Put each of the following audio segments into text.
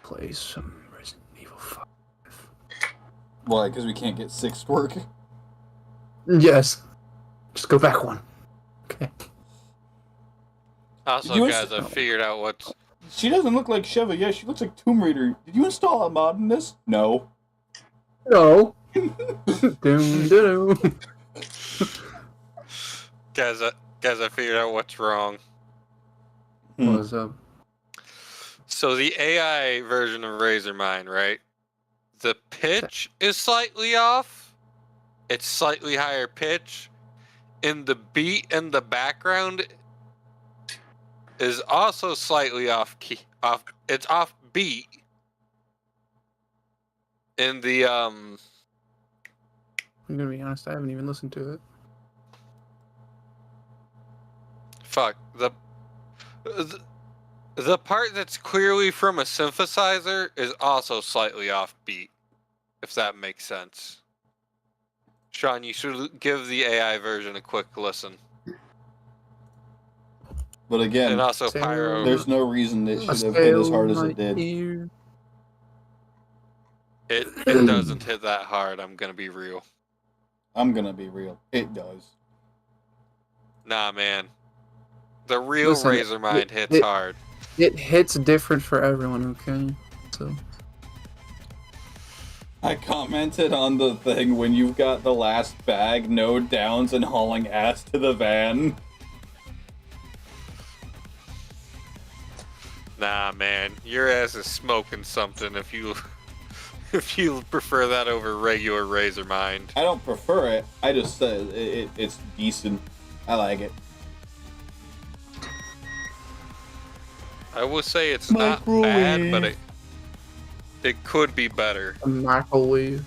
play some Resident Evil 5. Why? Because we can't get 6 to work? Yes. Just go back one. Okay. Also, guys, I figured out what's... She doesn't look like Sheva. Yeah, she looks like Tomb Raider. Did you install a mod in this? No. No. Doom, doom. Guys, I figured out what's wrong. What's up? So the AI version of Razormine, right? The pitch is slightly off. It's slightly higher pitch. And the beat in the background is also slightly off key. It's off beat. In the I'm gonna be honest, I haven't even listened to it. Fuck. The part that's clearly from a synthesizer is also slightly off beat. If that makes sense. Sean, you should give the AI version a quick listen. But again, and also Pyro. There's no reason it should have hit as hard as it did. It doesn't hit that hard, I'm gonna be real. I'm gonna be real. It does. Nah, man. The real Razormine hits hard. It hits different for everyone, okay? So I commented on the thing when you've got the last bag, no downs, and hauling ass to the van. Nah, man. Your ass is smoking something if you prefer that over regular Razormine. I don't prefer it. I just said it's decent. I like it. I will say it's not bad, but it could be better. A microwave.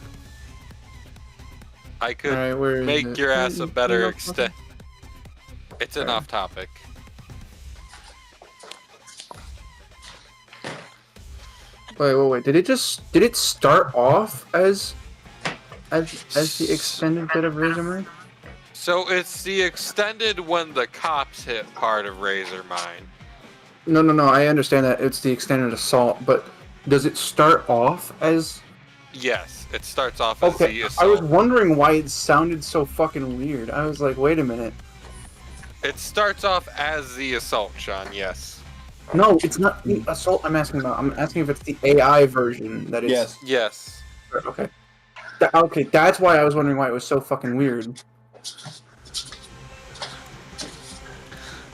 I could make your ass a better extent. It's an off topic. Wait. Did it start off as the extended bit of Razormine? So it's the extended when the cops hit part of Razormine. No. I understand that it's the extended assault, but does it start off as? Yes, it starts off as the assault. I was wondering why it sounded so fucking weird. I was like, wait a minute. It starts off as the assault, Sean. Yes. No, it's not the assault I'm asking about. I'm asking if it's the AI version that is. Yes. Okay. Okay, that's why I was wondering why it was so fucking weird.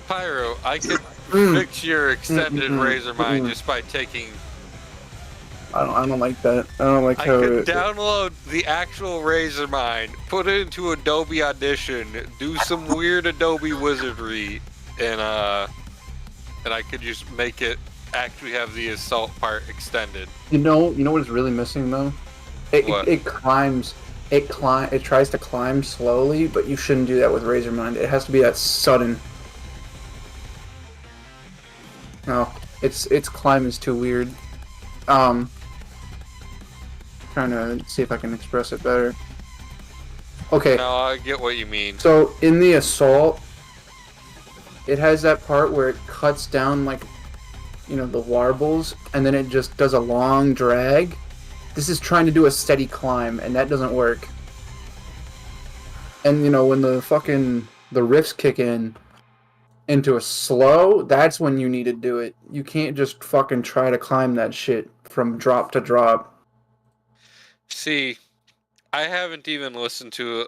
Pyro, I could fix your extended Razormine just by taking... I don't like that. I don't like how... I could download the actual Razormine, put it into Adobe Audition, do some weird Adobe wizardry, and I could just make it actually have the assault part extended. You know what is really missing though? It climbs. It tries to climb slowly, but you shouldn't do that with Razormine. It has to be that sudden. No, its climb is too weird. Trying to see if I can express it better. Okay. No, I get what you mean. So in the assault, it has that part where it cuts down like, the warbles, and then it just does a long drag. This is trying to do a steady climb, and that doesn't work. And when the riffs kick into a slow, that's when you need to do it. You can't just fucking try to climb that shit from drop to drop. See, I haven't even listened to it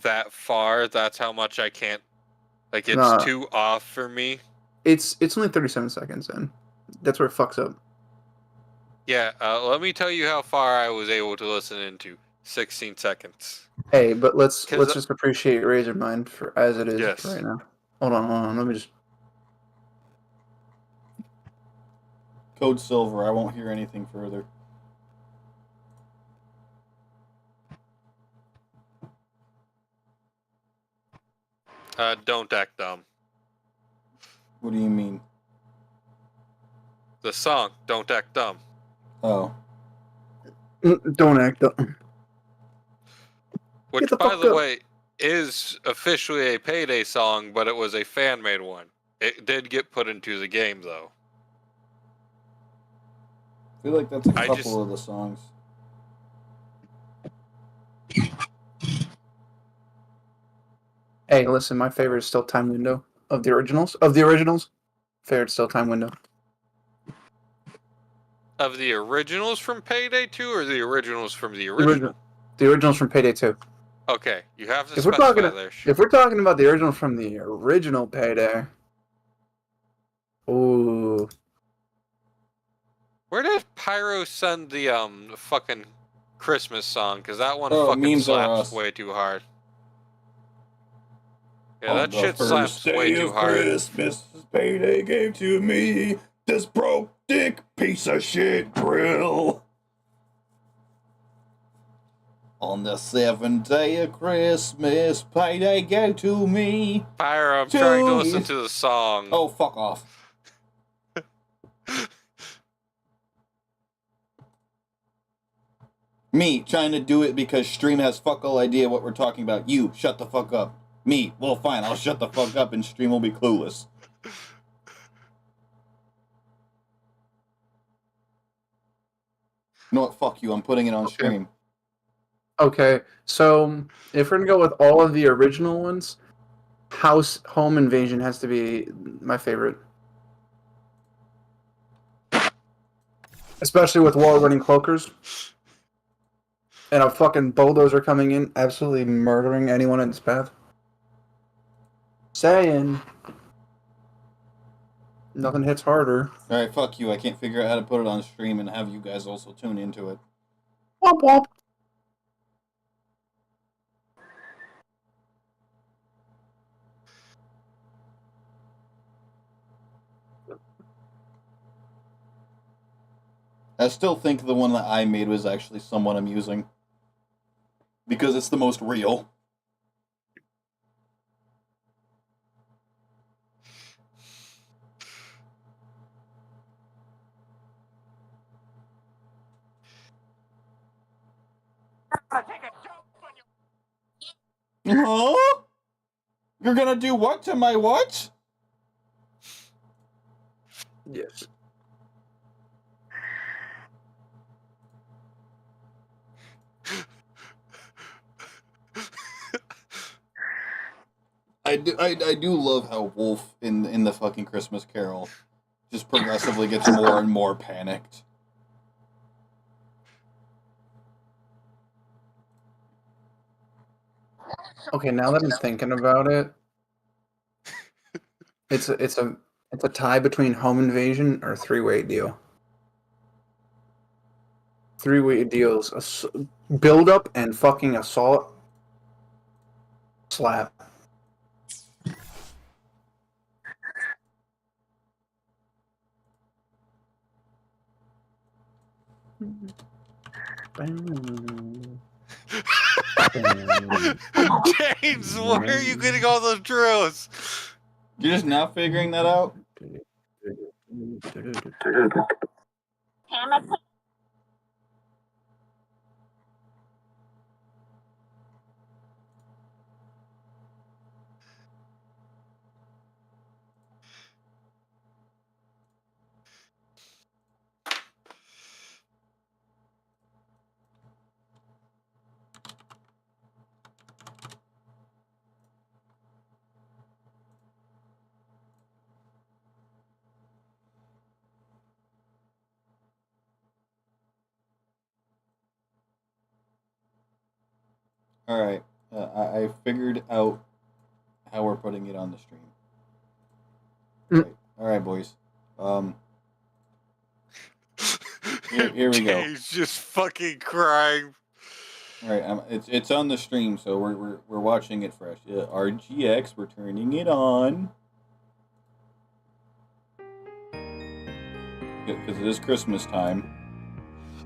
that far. That's how much I can't. Like, it's too off for me. It's only 37 seconds in. That's where it fucks up. Yeah, let me tell you how far I was able to listen into. 16 seconds. Hey, but let's just appreciate Razormine for as it is right now. Hold on. Let me just... Code Silver, I won't hear anything further. Don't act dumb. What do you mean? The song, Don't Act Dumb. Oh. Don't act dumb. Which, by the way, is officially a Payday song, but it was a fan-made one. It did get put into the game, though. I feel like that's a I couple just- of the songs. Hey, listen, my favorite is still Time Window of the originals. Of the originals, favorite still Time Window. Of the originals from Payday 2 or the originals from the original? The originals from Payday 2. Okay, you have to If we're specify talking, there. if we're talking about the original from the original Payday, ooh, Where did Pyro send the fucking Christmas song? Because that one Oh, fucking memes are slaps us. way too hard. Yeah, On that the shit first slaps way day too of hard. Christmas, Payday gave to me this broke dick piece of shit drill. On the 7th day of Christmas, Payday gave to me. Pyro, I'm trying to listen years- to the song. Oh, fuck off. Me, trying to do it because stream has fuck all idea what we're talking about. You, shut the fuck up. Me, well fine, I'll shut the fuck up and stream will be clueless. You know what, fuck you, I'm putting it on stream. okay. So if we're gonna go with all of the original ones, House Home Invasion has to be my favorite. Especially with War Running Cloakers. And a fucking bulldozer coming in, absolutely murdering anyone in its path. Saying. Nothing hits harder. Alright, fuck you, I can't figure out how to put it on stream and have you guys also tune into it. Womp womp. I still think the one that I made was actually somewhat amusing. Because it's the most real. Huh? You're gonna do what to my what? Yes. I do love how Wolf in the fucking Christmas Carol just progressively gets more and more panicked. Okay, now that I'm thinking about it, it's a tie between Home Invasion or Three-Way Deal. Three-Way Deals, build up and fucking assault, slap. James, where are you getting all those drills? You're just now figuring that out? Alright, I figured out how we're putting it on the stream. Mm. Alright, boys. Here we go. James just fucking crying. Alright, it's on the stream, so we're watching it fresh. RGX, we're turning it on. Because it is Christmas time.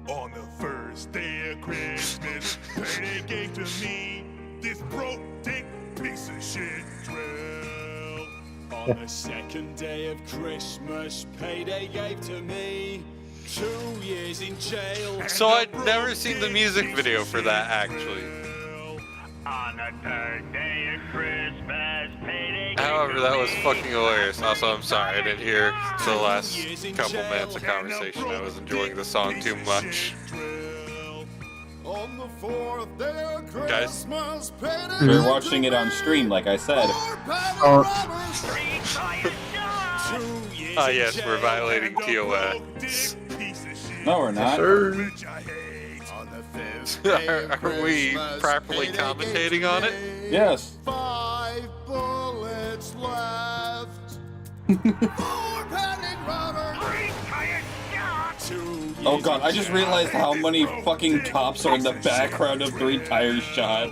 On the first day of Christmas, Payday gave to me this broke dick piece of shit drill. On the second day of Christmas, Payday gave to me 2 years in jail. So I'd never seen the music video for that, actually. On the third day of Christmas, Payday gave However, However, that was fucking hilarious. Also, I'm sorry I didn't hear the last couple minutes of conversation. I was enjoying the song too much. On the fourth day of Guys? Christmas, We're watching it on stream, like I said. Oh, Yes, we're violating TOS. No, we're not. sir. Are we properly commentating on it? Yes. 5 bullets left. 4 panic robbers. Oh god, I just realized how many fucking cops are in the background of 3 Tires Shot.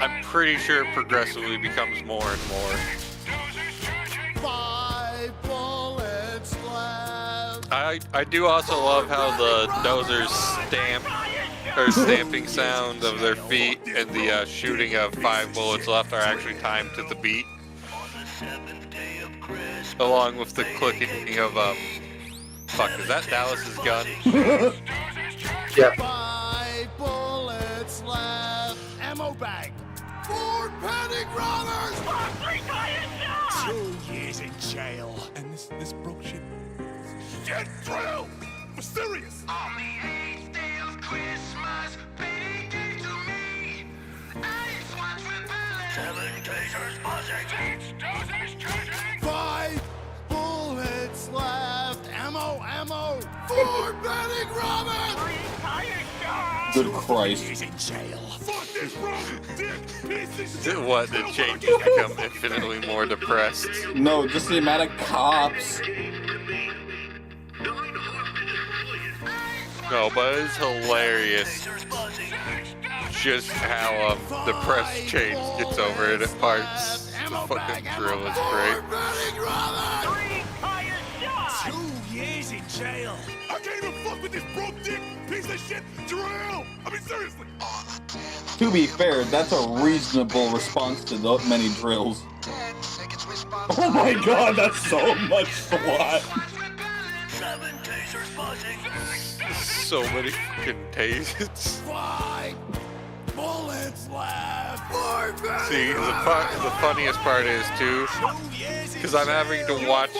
I'm pretty sure it progressively becomes more and more. 5 bullets left. I do also love how the dozers stamping sound of their feet and the shooting of 5 bullets left are actually timed to the beat. Along with the clicking of fuck, is that Dallas's gun? Yep. 5 bullets left. Ammo bag. 4 panic robbers. 2 years in jail. And this broke shit. Shit drill! For serious! On the 8th day of Christmas, Betty gave to me. Ice was rebelling. 7 tasers buzzing. 6 dozers charging. 5 bullets left. Ammo. 4 panic robbers. Good Christ. He's in jail. Fuck this broke dick piece of shit! What, the changes become infinitely more depressed? No, just the amount of cops. No, but it's hilarious just how depressed Change gets over it at parts. The fucking drill is great. 2 years in jail. I can't even fuck with this broke dick piece of shit drill! I mean, seriously! To be fair, that's a reasonable response to the many drills. Oh my god, that's so much SWAT. So many fucking tasers. 5 bullets left. 4 panic See, the funniest part is too, because I'm having to watch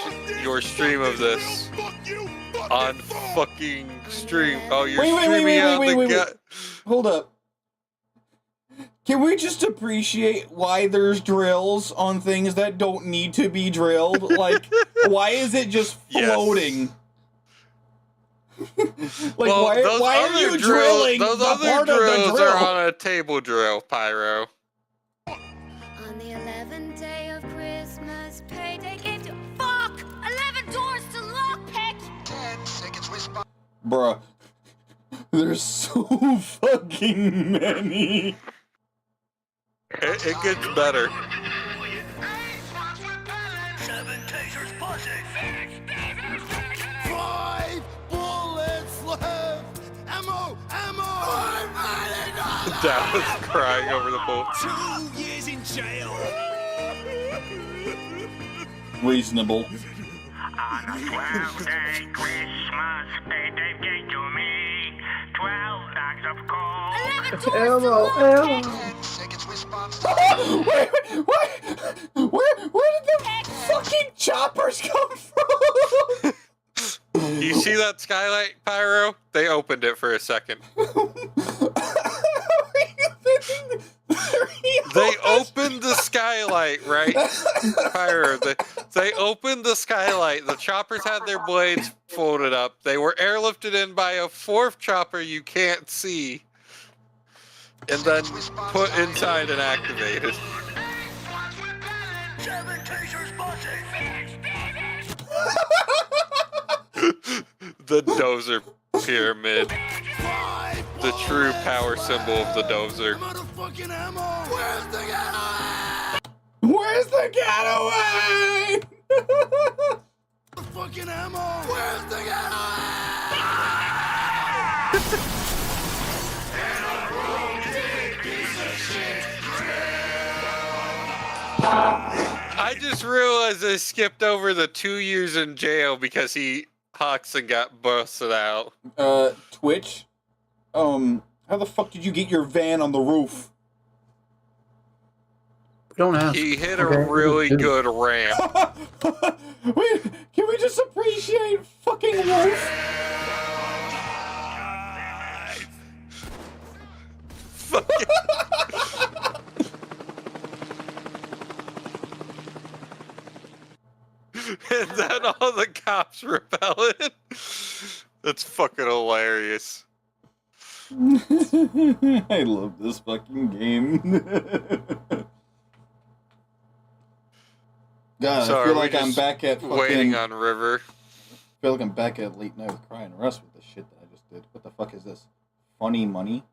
your stream of this Fuck you! Fuck on this song. fucking stream. Oh, you're Wait, streaming out the wait. gut. Hold up. Can we just appreciate why there's drills on things that don't need to be drilled? Like, why is it just Yes. floating? Like, Well, why those are other you drills, drilling those the other part of the drills drill? are on a table drill, Pyro. On the 11th day of Christmas, payday gave to. Fuck! 11 doors to lockpick! Bruh. There's so fucking many. It gets better. 5 bullets left. Ammo. 4 panic robbers. Dallas crying over the bull. 2 years in jail. Reasonable. On the 12th day Christmas, Betty gave to me. 12 bags of coal. 11 doors to lockpick! Where did the fucking choppers come from? You see that skylight, Pyro? They opened it for a second. They opened the skylight, right? Pyro, they opened the skylight. The choppers had their blades folded up. They were airlifted in by a 4th chopper you can't see. And then put inside and activated. The dozer pyramid. 5 The true bullets power symbol of the dozer. I'm out of fucking ammo. Where's the getaway? Where's the getaway? Fucking ammo. Where's the getaway? I just realized I skipped over the 2 years in jail because he hucks and got busted out. Twitch? How the fuck did you get your van on the roof? Don't ask. He hit a Okay? really Dude. good ramp. Wait, can we just appreciate fucking Wolf? And then all the cops repel it. That's fucking hilarious. I love this fucking game. God, So I are feel we like I'm just back at fucking. Waiting on River. I feel like I'm back at Late Night with Cry and Russ with the shit that I just did. What the fuck is this? Funny money?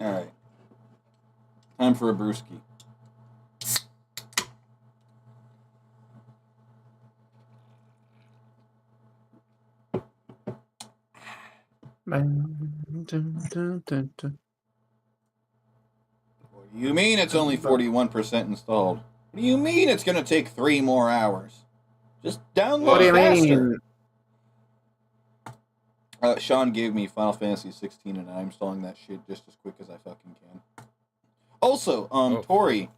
Alright. Time for a brewski. What do you mean it's only 41% installed? What do you mean it's gonna take 3 more hours? Just download What do you faster. mean? Sean gave me Final Fantasy 16 and I'm installing that shit just as quick as I fucking can. Also, Tori,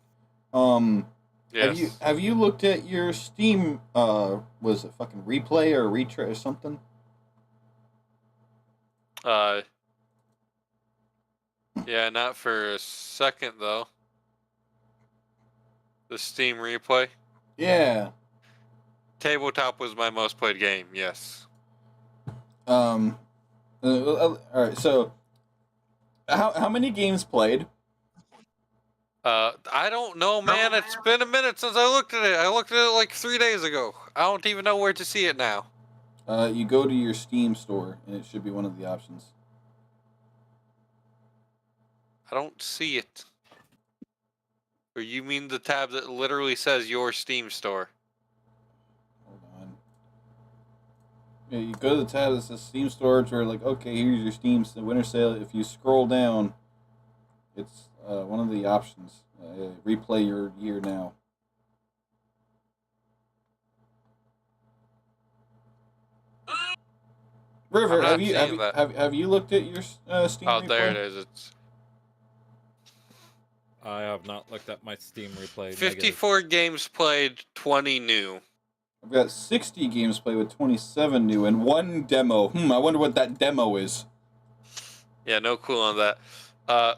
Yes. have you looked at your Steam was it fucking replay or retry or something? Yeah, not for a second though. The Steam replay. Yeah. Tabletop was my most played game. Yes. All right. So, how many games played? I don't know, man. It's been a minute since I looked at it. I looked at it like 3 days ago. I don't even know where to see it now. You go to your Steam store and it should be one of the options. I don't see it. Or you mean the tab that literally says your Steam store? Hold on. Yeah, you go to the tab that says Steam Storage, where like, okay, here's your Steam winter sale. If you scroll down, it's one of the options. Replay your year now. River, I'm not have seeing that. you looked at your Steam? Oh, replay? there it is. It's I have not looked at my Steam replay. 54 games played, 20 new. I've got 60 games played with 27 new and 1 demo. I wonder what that demo is. Yeah, no clue on that. I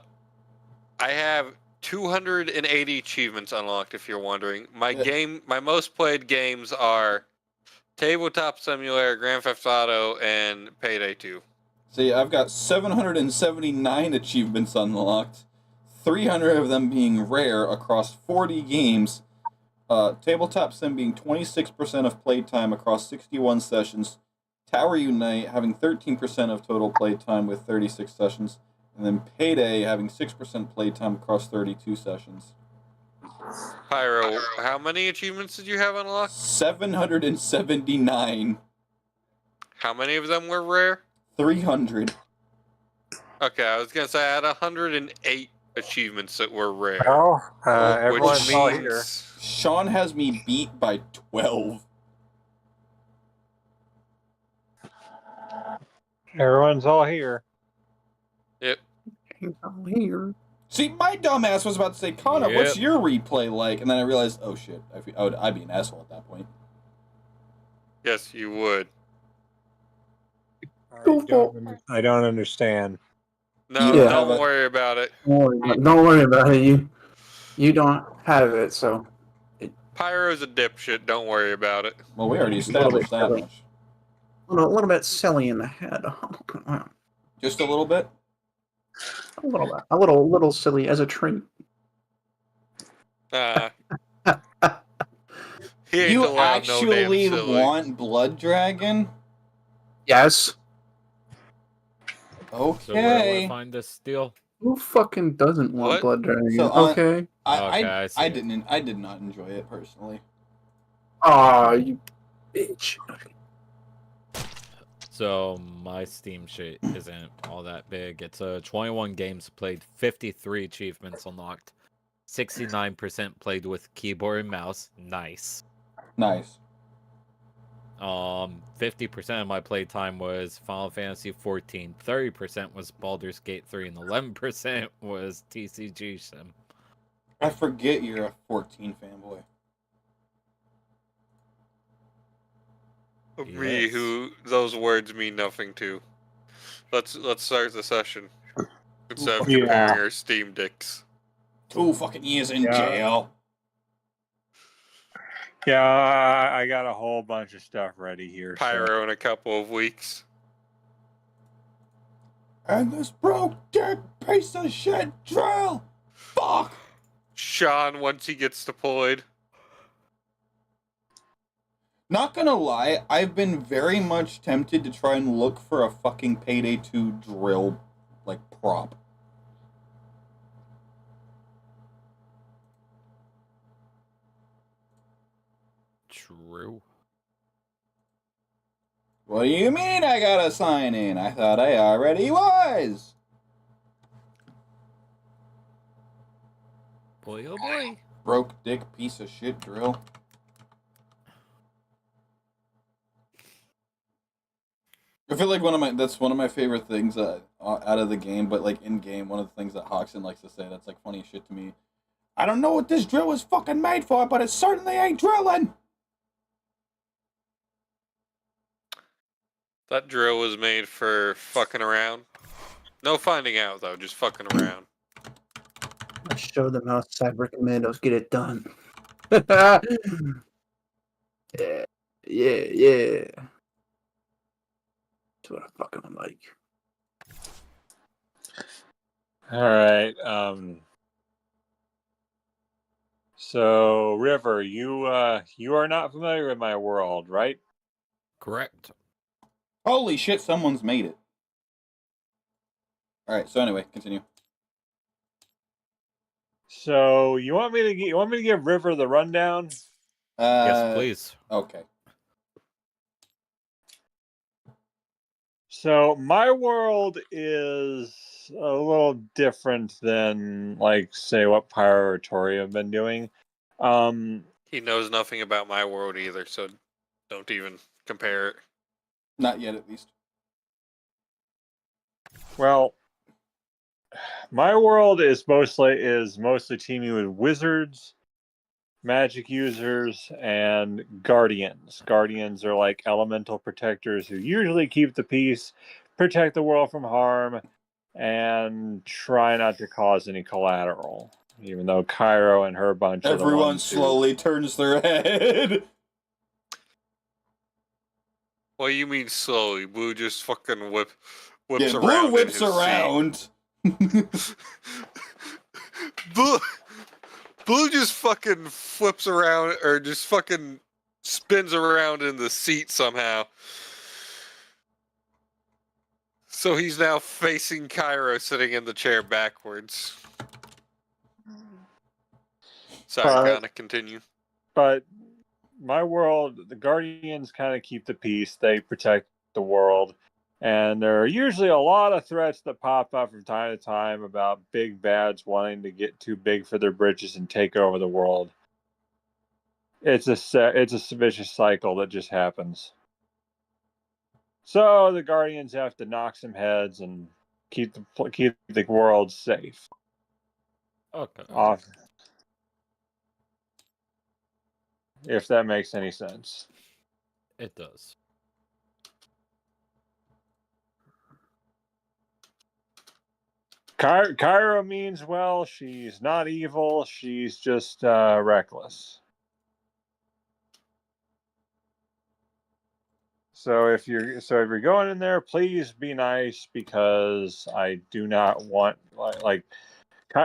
have 280 achievements unlocked, if you're wondering. My most played games are Tabletop Simulator, Grand Theft Auto, and Payday 2. See, I've got 779 achievements unlocked, 300 of them being rare across 40 games. Tabletop Sim being 26% of playtime across 61 sessions. Tower Unite having 13% of total playtime with 36 sessions. And then Payday having 6% playtime across 32 sessions. Pyro, how many achievements did you have unlocked? 779. How many of them were rare? 300. Okay, I was gonna say I had 108 achievements that were rare. Well, which everyone's all here. means Sean has me beat by 12. Everyone's all here. Yep. Here. See, my dumbass was about to say, Kanna, Yep. what's your replay like? And then I realized, oh shit, I'd be an asshole at that point. Yes, you would. I don't understand. No, Yeah. don't worry about it. Don't worry about it. You don't have it, so. Pyro's a dipshit. Don't worry about it. Well, we already established that silly. much. A little bit silly in the head. Just a little bit? A little bit. A little silly as a treat. He ain't You allowed no damn actually silly. want Blood Dragon? Yes. So where do Okay. I find this deal? Who fucking doesn't want What? Blood Dragon? So, Okay. I see I it. did not enjoy it personally. Aw, you bitch. So my Steam shit isn't all that big. It's 21 games played, 53 achievements unlocked, 69% played with keyboard and mouse. Nice. Nice. 50% of my playtime was Final Fantasy 14, 30% was Baldur's Gate 3, and 11% was TCG Sim. I forget you're a 14 fanboy. Me, Yes. who those words mean nothing to. Let's start the session instead of Yeah. comparing our Steam dicks. 2 fucking years in Yeah. jail. Yeah, I got a whole bunch of stuff ready here. Pyro in a couple of weeks. And this broke dick piece of shit drill. Fuck. Sean, once he gets deployed. Not gonna lie, I've been very much tempted to try and look for a fucking Payday 2 drill, like, prop. True. What do you mean I gotta sign in? I thought I already was. Boy, oh boy. Broke dick piece of shit drill. I feel like that's one of my favorite things out of the game, but like in game, one of the things that Hoxton likes to say that's like funny shit to me. I don't know what this drill was fucking made for, but it certainly ain't drilling. That drill was made for fucking around. No finding out though, just fucking around. I'll show them how Cyber Commandos get it done. Yeah, yeah. That's what I fucking like. All right. So River, you are not familiar with my world, right? Correct. Holy shit, someone's made it. All right. So anyway, continue. So you want me to give River the rundown? Yes, please. Okay. So my world is a little different than, like, say, what Pyro or Tori have been doing. He knows nothing about my world either, so don't even compare it. Not yet, at least. Well, my world is mostly teaming with wizards, magic users, and guardians. Guardians are like elemental protectors who usually keep the peace, protect the world from harm, and try not to cause any collateral. Even though Cairo and her bunch are the Everyone ones who... slowly turns their head. What do you mean slowly? Blue just fucking whips Yeah, around. Blue in whips his around. Blue just fucking flips around or just fucking spins around in the seat somehow. So he's now facing Cairo sitting in the chair backwards. Sorry, Kanna, continue. But my world, the Guardians kind of keep the peace. They protect the world. And there are usually a lot of threats that pop up from time to time about big bads wanting to get too big for their britches and take over the world. It's a vicious cycle that just happens. So the Guardians have to knock some heads and keep the world safe. Okay. If that makes any sense. It does. Cairo means well. She's not evil. She's just reckless. So if you're going in there, please be nice, because I do not want like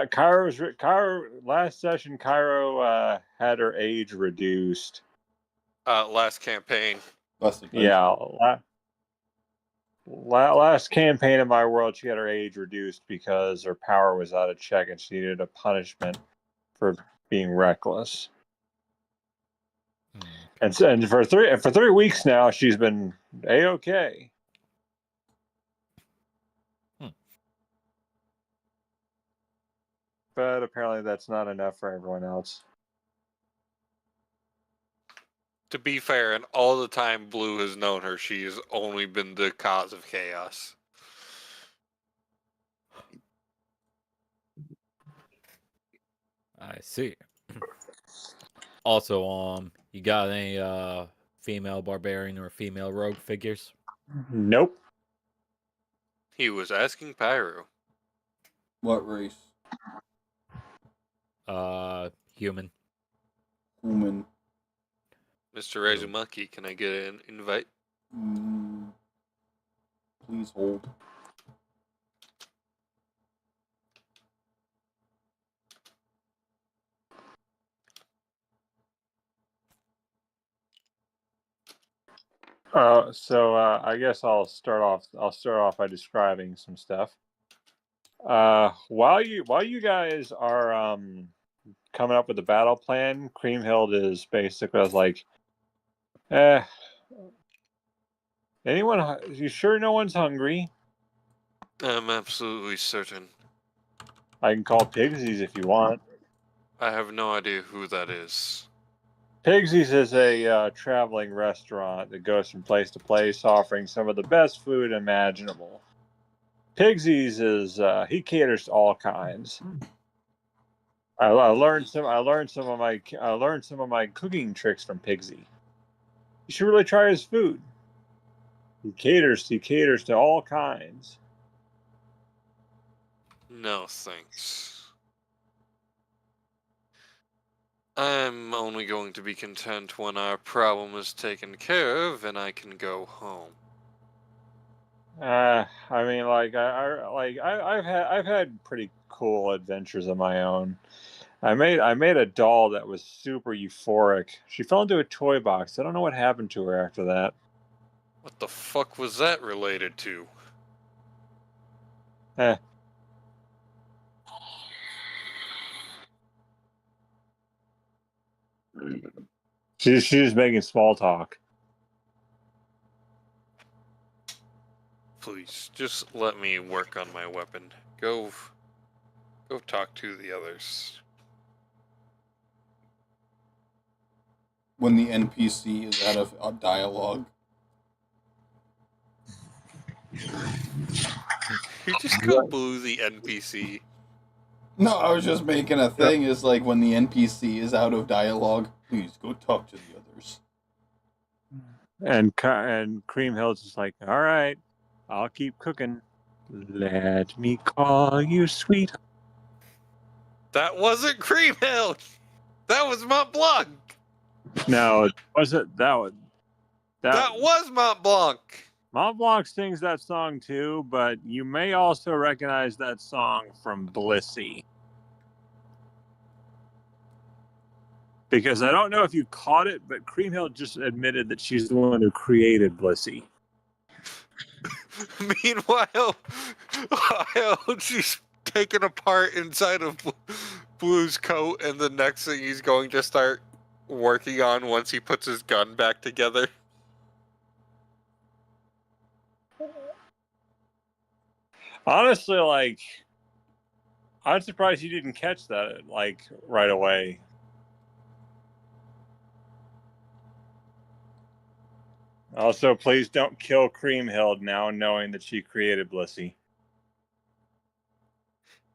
Cairo last session. Cairo had her age reduced. Last campaign. Yeah, last campaign in my world, she had her age reduced because her power was out of check and she needed a punishment for being reckless. And for 3 weeks now, she's been A-okay. But apparently that's not enough for everyone else. To be fair, and all the time Blue has known her, she has only been the cause of chaos. I see. Also, you got any female barbarian or female rogue figures? Nope. He was asking Pyro. What race? Human. Human. Mr. Razormonkey, can I get an invite? Please hold. So I guess I'll start off by describing some stuff. While you guys are coming up with the battle plan, Creamhild is basically, I was like, anyone? You sure no one's hungry? I'm absolutely certain. I can call Pigsy's if you want. I have no idea who that is. Pigsy's is a traveling restaurant that goes from place to place, offering some of the best food imaginable. Pigsy's is he caters to all kinds. I learned some of my cooking tricks from Pigsy. You should really try his food. He caters to all kinds. No, thanks. I'm only going to be content when our problem is taken care of and I can go home. I mean, I've had pretty cool adventures of my own. I made a doll that was super euphoric. She fell into a toy box. I don't know what happened to her after that. What the fuck was that related to? She's making small talk. Please, just let me work on my weapon. Go talk to the others. When the NPC is out of a dialogue. You just call Blue the NPC. No, I was just making a thing. Is like when the NPC is out of dialogue. Please go talk to the others. And Creamhill's just like, all right, I'll keep cooking. Let me call you sweet. That wasn't Creamhill! That was Mont Blanc! No, was it that was That was Mont Blanc! Mont Blanc sings that song too, but you may also recognize that song from Blissey. Because I don't know if you caught it, but Creamhill just admitted that she's the one who created Blissey. Meanwhile, she's taken apart inside of Blue's coat, and the next thing he's going to start working on once he puts his gun back together. Honestly, like, I'm surprised you didn't catch that, like, right away. Also, please don't kill Creamhill now, knowing that she created Blissey.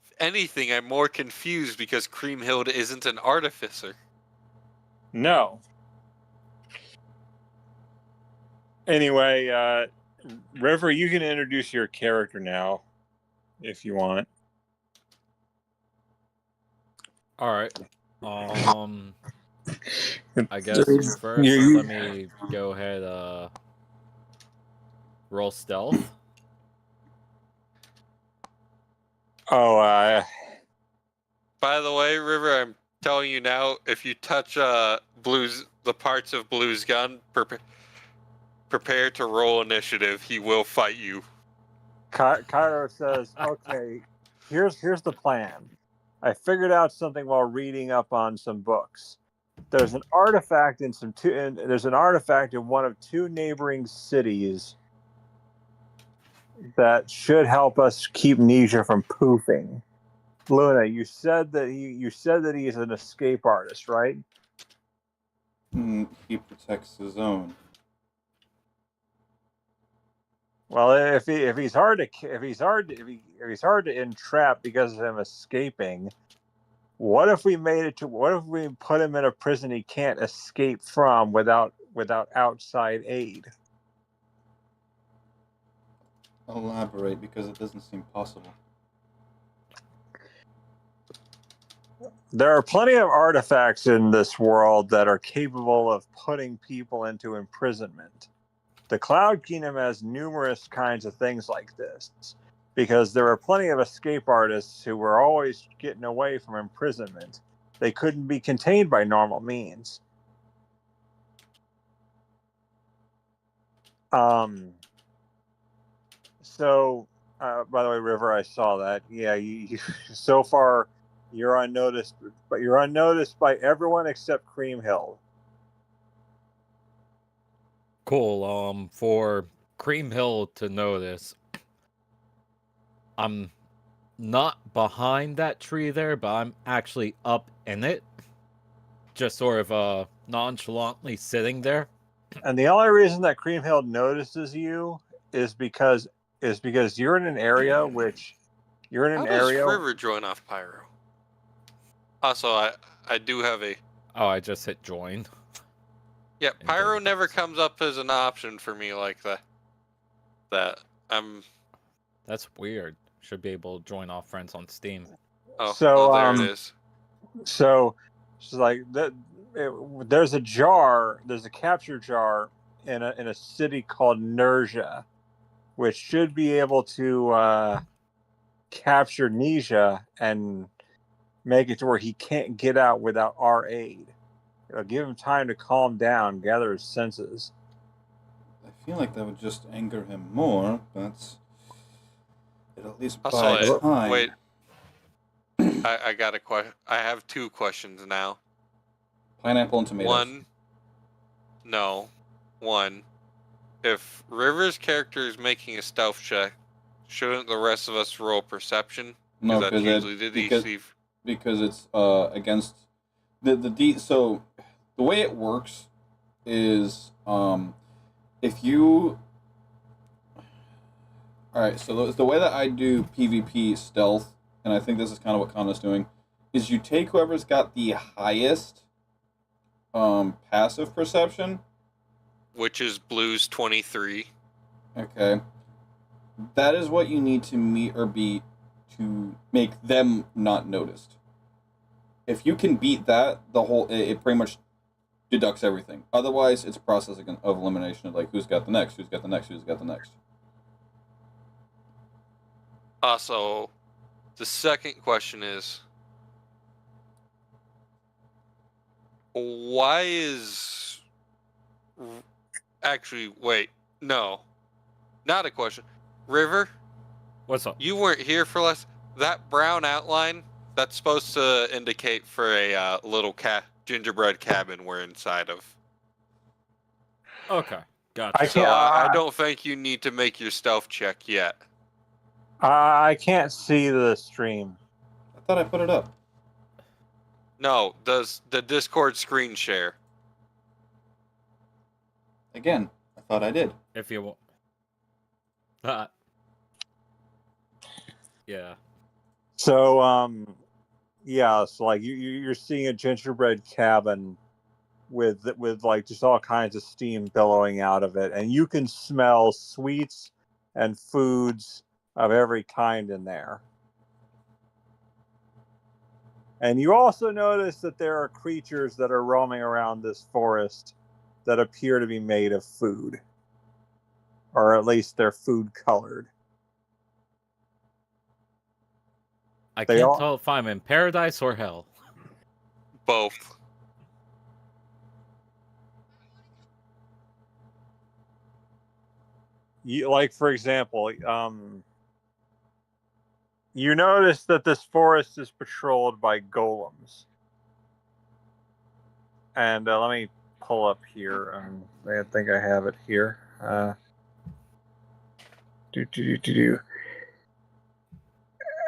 If anything, I'm more confused because Creamhild isn't an artificer. No. Anyway, River, you can introduce your character now, if you want. All right. I guess first, let me go ahead. Roll stealth. Oh, By the way, River, I'm telling you now, if you touch the parts of Blue's gun, prepare to roll initiative. He will fight you. Cairo says, "Okay, here's the plan. I figured out something while reading up on some books. There's an artifact in one of two neighboring cities that should help us keep Nisha from poofing. Luna, you said that he is an escape artist, right? He protects his own. Well, if he's hard to entrap because of him escaping, what if we put him in a prison he can't escape from without outside aid? Elaborate, because it doesn't seem possible. There are plenty of artifacts in this world that are capable of putting people into imprisonment. The Cloud Kingdom has numerous kinds of things like this, because there are plenty of escape artists who were always getting away from imprisonment. They couldn't be contained by normal means. So, by the way, River, I saw that. Yeah, you so far you're unnoticed, but you're unnoticed by everyone except Cream Hill. Cool. For Cream Hill to notice, I'm not behind that tree there, but I'm actually up in it, just sort of nonchalantly sitting there. And the only reason that Cream Hill notices you is because you're in an area which you're in How an does area. River join off Pyro? Also, I do have a... Oh, I just hit join. Yeah, Pyro never comes up as an option for me like that. That's weird. Should be able to join off friends on Steam. So there it is. So it's like there's a jar, there's a capture jar in a city called Nerja, which should be able to capture Nisha and make it to where he can't get out without our aid. It'll give him time to calm down, gather his senses. I feel like that would just anger him more, but it'll at least buy Also, time. wait. I got a question. I have two questions now. Pineapple and tomatoes. One. If River's character is making a stealth check, shouldn't the rest of us roll perception? No, that's usually the DC. Because it's against the so the way it works is if you alright, so the way that I do PvP stealth, and I think this is kind of what Kanna's doing, is you take whoever's got the highest passive perception, which is Blue's 23. Okay. That is what you need to meet or beat to make them not noticed. If you can beat that, it pretty much deducts everything. Otherwise, it's a process of elimination of like who's got the next. Also, the second question is, why is... Actually, wait. No. Not a question. River? What's up? You weren't here for less... That brown outline, that's supposed to indicate for a little gingerbread cabin we're inside of. Okay, gotcha. So I don't think you need to make your stealth check yet. I can't see the stream. I thought I put it up. No, does the Discord screen share? Again, I thought I did. If you want. Yeah. So yeah, so like you're seeing a gingerbread cabin with like just all kinds of steam billowing out of it, and you can smell sweets and foods of every kind in there. And you also notice that there are creatures that are roaming around this forest that appear to be made of food, or at least they're food colored. I can't tell if I'm in paradise or hell. Both. Like, for example, you notice that this forest is patrolled by golems. And let me pull up here. I think I have it here.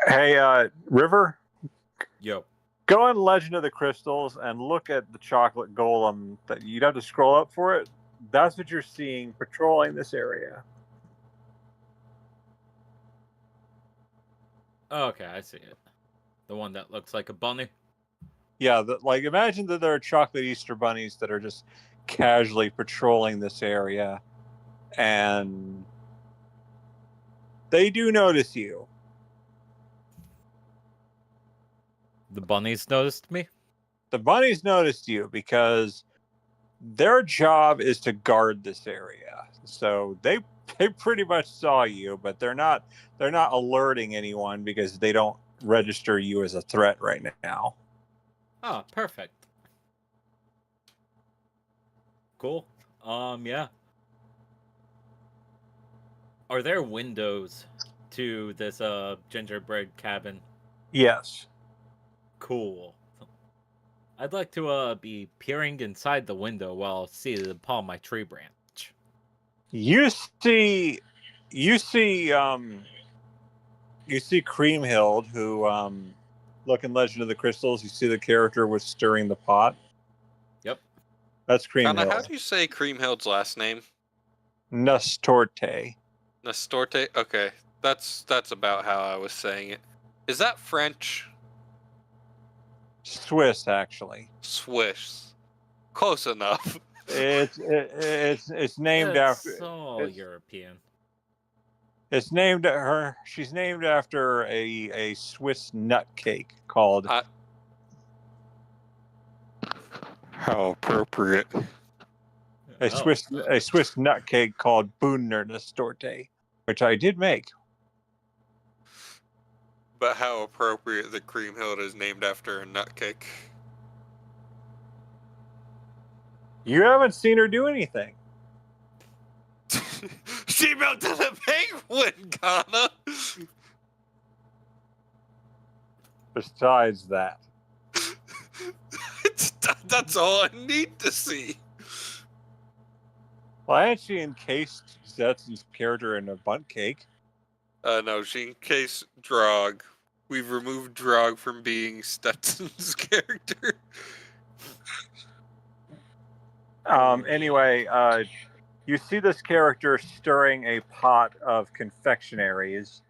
Hey, River? Yo. Go on Legend of the Crystals and look at the chocolate golem. That you'd have to scroll up for it. That's what you're seeing patrolling this area. Okay, I see it. The one that looks like a bunny. Yeah, like imagine that there are chocolate Easter bunnies that are just casually patrolling this area, and they do notice you. The bunnies noticed me? The bunnies noticed you because their job is to guard this area. So they pretty much saw you, but they're not alerting anyone because they don't register you as a threat right now. Oh, perfect. Cool. Yeah. Are there windows to this gingerbread cabin? Yes. Cool. I'd like to be peering inside the window while seated upon my tree branch. You see Creamhild, who look in Legend of the Crystals, you see the character was stirring the pot. Yep. That's Kanna, how Creamhild. do you say Creamhild's last name? Nestorte. Nestorte? Okay. That's about how I was saying it. Is that French? Swiss, actually. Swiss. Close enough. It's named It's after. all European. It's named her. She's named after a Swiss nut cake called. How appropriate. A Swiss nut cake called Bündner Nestorte, which I did make. But how appropriate that Creamhild is named after a nutcake. You haven't seen her do anything. She melted a penguin, Kanna! Besides that. That's all I need to see. Well, I actually encased Zetson's character in a bunt cake. No, she encased Drog. We've removed Drog from being Stetson's character. Anyway, you see this character stirring a pot of confectionaries,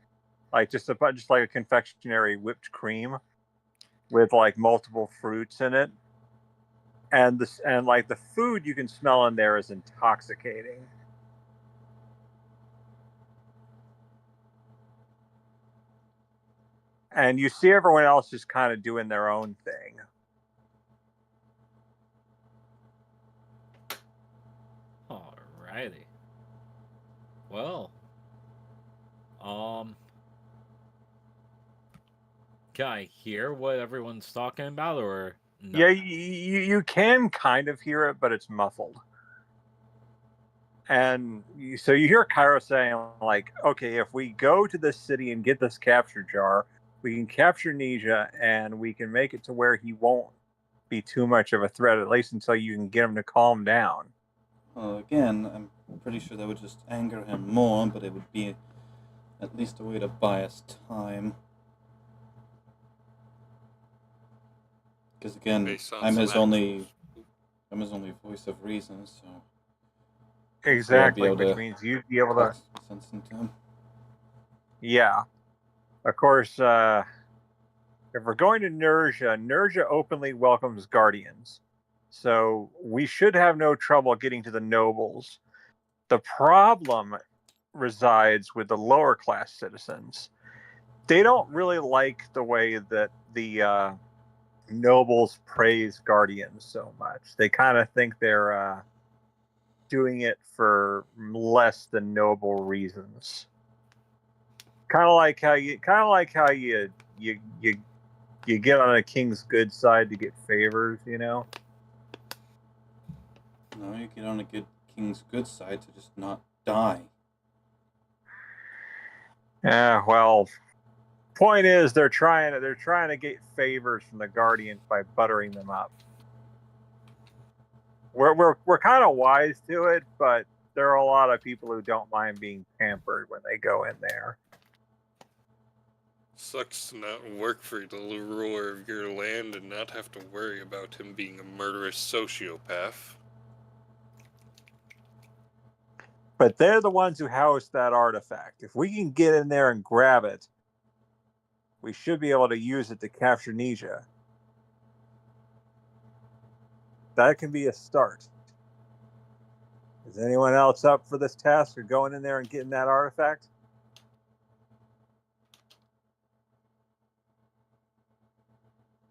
like just like a confectionery whipped cream with like multiple fruits in it, and like the food you can smell in there is intoxicating. And you see everyone else just kind of doing their own thing. Alrighty. Well, can I hear what everyone's talking about, or no? Yeah, you can kind of hear it, but it's muffled. And so you hear Cairo saying, like, okay, if we go to this city and get this capture jar, we can capture Nisha, and we can make it to where he won't be too much of a threat, at least until you can get him to calm down. Again, I'm pretty sure that would just anger him more, but it would be at least a way to buy us time. Because again, I'm his only voice of reason, so Exactly, which means you'd be able to sense into him. Yeah. Of course, if we're going to Nerja openly welcomes Guardians. So we should have no trouble getting to the nobles. The problem resides with the lower class citizens. They don't really like the way that the nobles praise Guardians so much. They kind of think they're doing it for less than noble reasons. Kind of like how you get on a king's good side to get favors, you know? No, you get on a king's good side to just not die. Yeah, well, point is they're trying to get favors from the Guardians by buttering them up. We're kind of wise to it, but there are a lot of people who don't mind being pampered when they go in there. Sucks to not work for the ruler of your land and not have to worry about him being a murderous sociopath. But they're the ones who housed that artifact. If we can get in there and grab it, we should be able to use it to capture Nisha. That can be a start. Is anyone else up for this task of going in there and getting that artifact?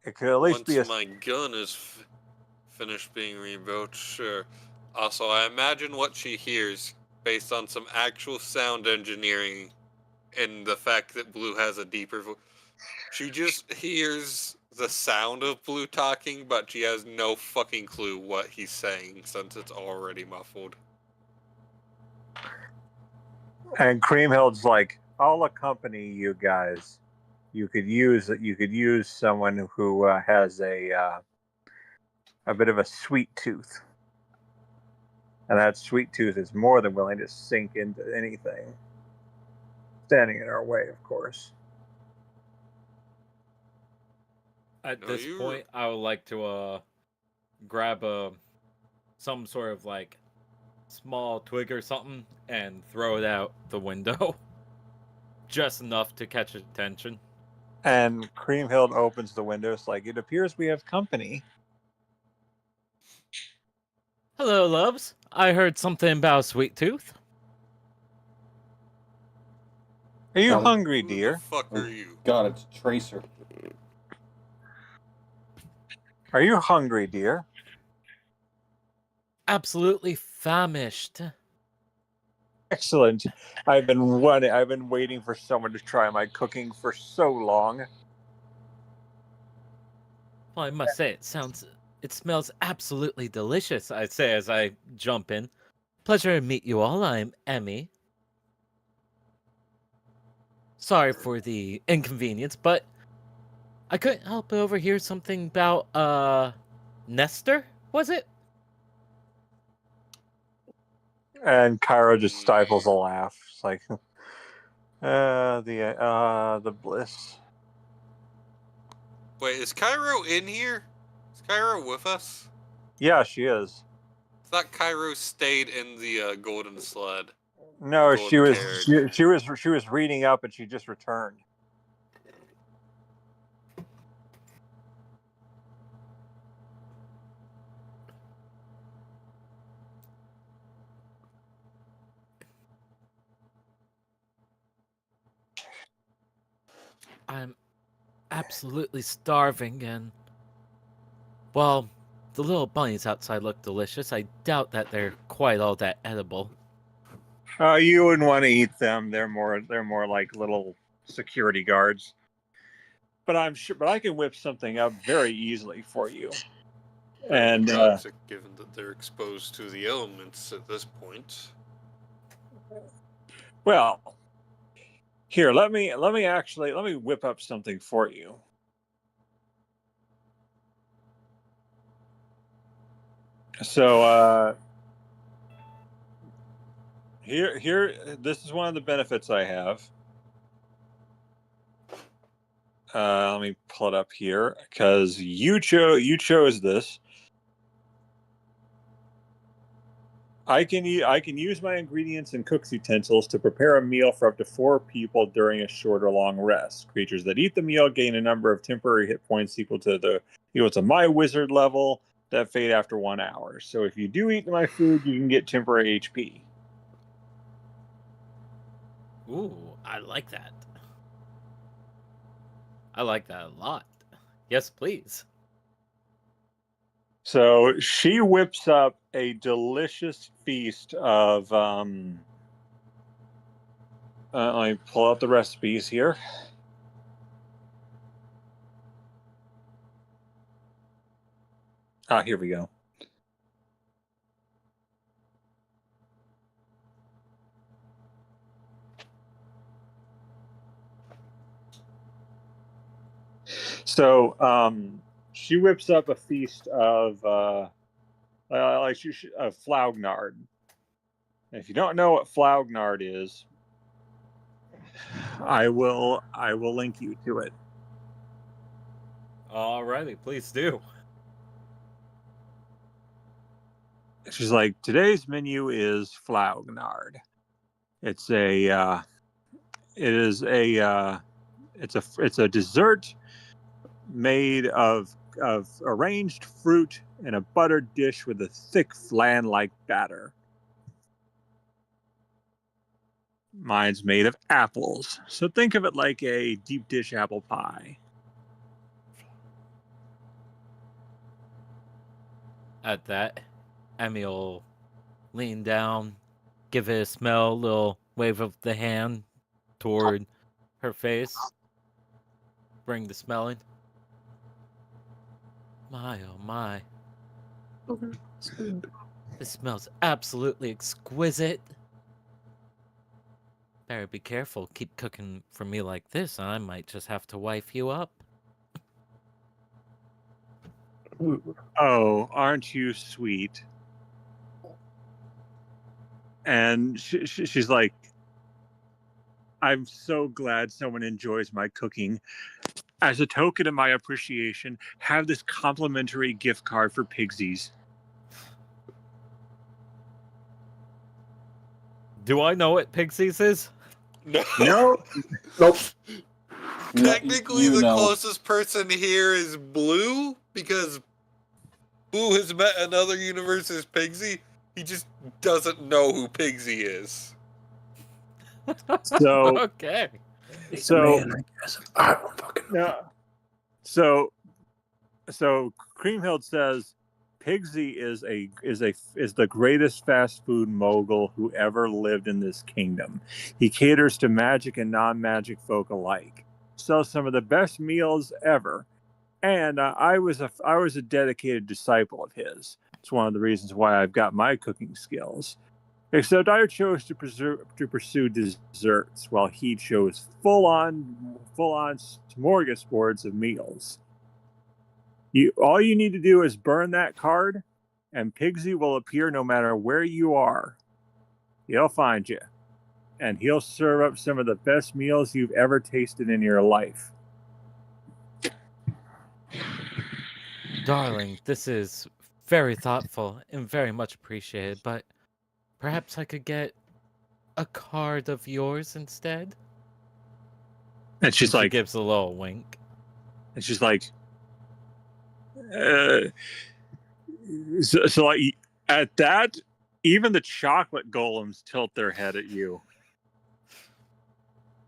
It could at least Once be a... my gun is finished being rebuilt, sure. Also, I imagine what she hears, based on some actual sound engineering and the fact that Blue has a deeper voice. She just hears the sound of Blue talking, but she has no fucking clue what he's saying since it's already muffled. And Creamhild's like, I'll accompany you guys. You could use someone who has a bit of a sweet tooth, and that sweet tooth is more than willing to sink into anything standing in our way, of course. At No, this you- point, I would like to grab some sort of like small twig or something and throw it out the window, just enough to catch attention. And Creamhild opens the window. It's like, it appears we have company. Hello, loves. I heard something about a sweet tooth. Are you Got it. hungry, Who dear? the fuck are you? God, it's Tracer. Are you hungry, dear? Absolutely famished. Excellent. I've been waiting for someone to try my cooking for so long. Well, I must say, it smells absolutely delicious, I say as I jump in. Pleasure to meet you all. I'm Emmy. Sorry for the inconvenience, but I couldn't help but overhear something about, Nestor, was it? And Cairo just stifles a laugh. It's like, the bliss. Wait, is Cairo in here? Is Cairo with us? Yeah, she is. I thought Cairo stayed in the golden sled. No, Golden carriage. she was reading up and she just returned. I'm absolutely starving and, well, the little bunnies outside look delicious. I doubt that they're quite all that edible. You wouldn't want to eat them. They're more like little security guards. But I can whip something up very easily for you. And Toxic, given that they're exposed to the elements at this point. well, here, let me whip up something for you. So here, this is one of the benefits I have. Let me pull it up here because you chose this. I can use my ingredients and cook's utensils to prepare a meal for up to 4 people during a short or long rest. Creatures that eat the meal gain a number of temporary hit points equal to my wizard level that fade after 1 hour. So if you do eat my food, you can get temporary HP. Ooh, I like that. I like that a lot. Yes, please. So she whips up a delicious feast of let me pull out the recipes here. Here we go. So she whips up a feast of Flaugnard. If you don't know what Flaugnard is, I will link you to it. Alrighty, please do. She's like, today's menu is Flaugnard. It's a it's a dessert made of arranged fruit in a buttered dish with a thick flan-like batter. Mine's made of apples, so think of it like a deep dish apple pie. At that, Emmy will lean down, give it a smell, a little wave of the hand toward her face, bring the smell in. My, oh my. This smells absolutely exquisite. Better be careful. Keep cooking for me like this, and I might just have to wife you up. Oh, aren't you sweet? And she's like, I'm so glad someone enjoys my cooking. As a token of my appreciation, have this complimentary gift card for Pigsies. Do I know what Pixies is? No. No, Nope. Technically, You the know. closest person here is Blue, because Blue has met another universe's Pigsy. He just doesn't know who Pigsy is. so Okay. He's So- a man, I guess. I don't fucking know. no. So Creamhild says Pigsy is the greatest fast food mogul who ever lived in this kingdom. He caters to magic and non-magic folk alike. Sells some of the best meals ever. And I was a dedicated disciple of his. It's one of the reasons why I've got my cooking skills. Except I chose to pursue desserts, while he chose full on smorgasbords of meals. All you need to do is burn that card, and Pigsy will appear no matter where you are. He'll find you, and he'll serve up some of the best meals you've ever tasted in your life. Darling, this is very thoughtful and very much appreciated, but perhaps I could get a card of yours instead? And she's She like, gives a little wink. and she's like, so like at that, even the chocolate golems tilt their head at you.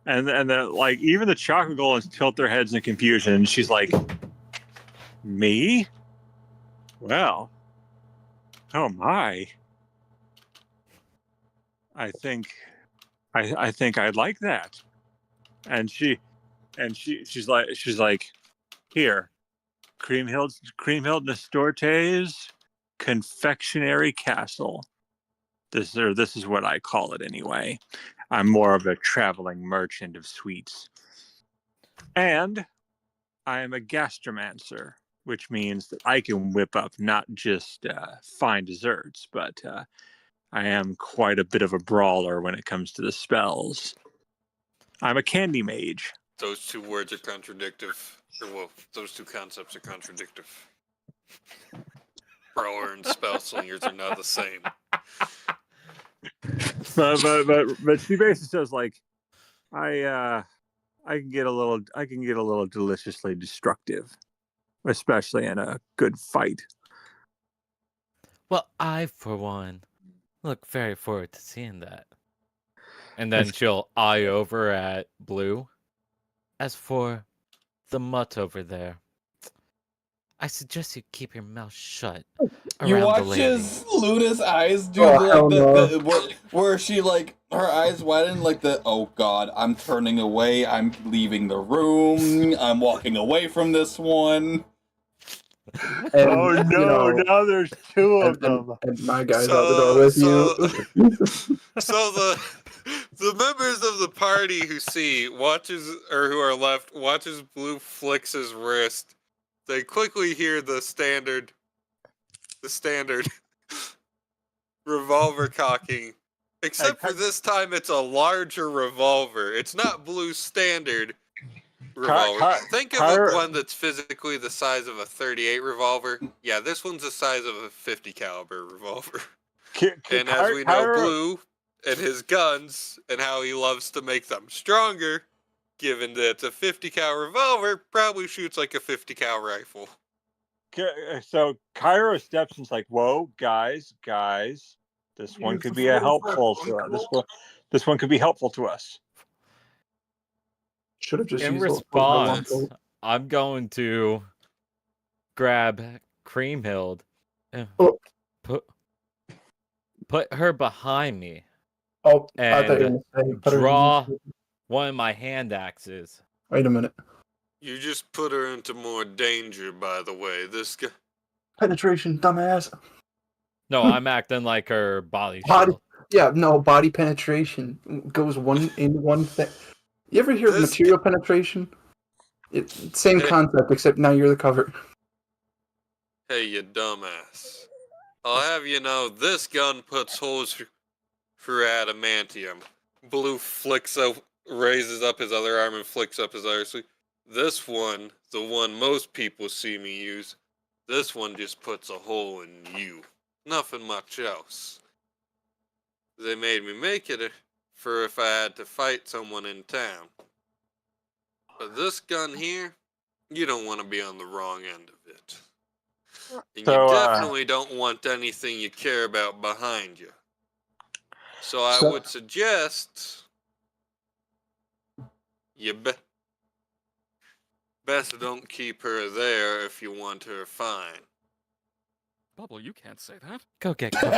And then like even the chocolate golems tilt their heads in confusion. And she's like, me? Well, oh my. I think I'd like that. And she's like, here, Creamhild Nestorte's confectionery castle. This is what I call it anyway. I'm more of a traveling merchant of sweets. And I am a gastromancer, which means that I can whip up not just fine desserts, but I am quite a bit of a brawler when it comes to the spells. I'm a candy mage. Those two words are contradictive. Or, well, those two concepts are contradictive. Brawler and spell slingers are not the same. But she basically says like, I can get a little deliciously destructive, especially in a good fight. Well, I, for one, look very forward to seeing that. And then she'll eye over at Blue. As for the mutt over there, I suggest you keep your mouth shut You around the watch lady. his Luna's eyes do Oh, like hell no. where she like her eyes widen like the oh god, I'm turning away, I'm leaving the room, I'm walking away from this one. And, Oh you no! know, Now there's two of and, them. and my guy's So- out the door with so- you. So the members of the party who who are left watches Blue flicks his wrist. They quickly hear the standard revolver cocking, Except for this time, it's a larger revolver. It's not Blue's standard revolver. Think of a one that's physically the size of a .38 revolver. Yeah, this one's the size of a .50 caliber revolver. And as we know, Blue and his guns and how he loves to make them stronger, given that it's a .50 cal revolver, probably shoots like a .50 cal rifle. So Cairo steps and is like, "Whoa, guys, this one could be helpful to us. This one could be helpful to us." Should have just In used response, I'm going to grab Creamhild and put her behind me. Oh, and I thought you were gonna say put her draw one of my hand axes. Wait a minute. You just put her into more danger, by the way. This guy. Penetration, dumbass. No, I'm acting like her body Body, shield. yeah, no, body penetration goes one in one thing. You ever hear of material penetration? Same concept, except now you're the cover. Hey, you dumbass. I'll have you know, this gun puts holes through adamantium. Blue raises up his other arm and flicks up his other sleeve. This one, the one most people see me use, this one just puts a hole in you. Nothing much else. They made me make it for if I had to fight someone in town. But this gun here, you don't want to be on the wrong end of it. And you definitely don't want anything you care about behind you. So I would suggest you best don't keep her there if you want her fine. Bubble, you can't say that. Go get covered.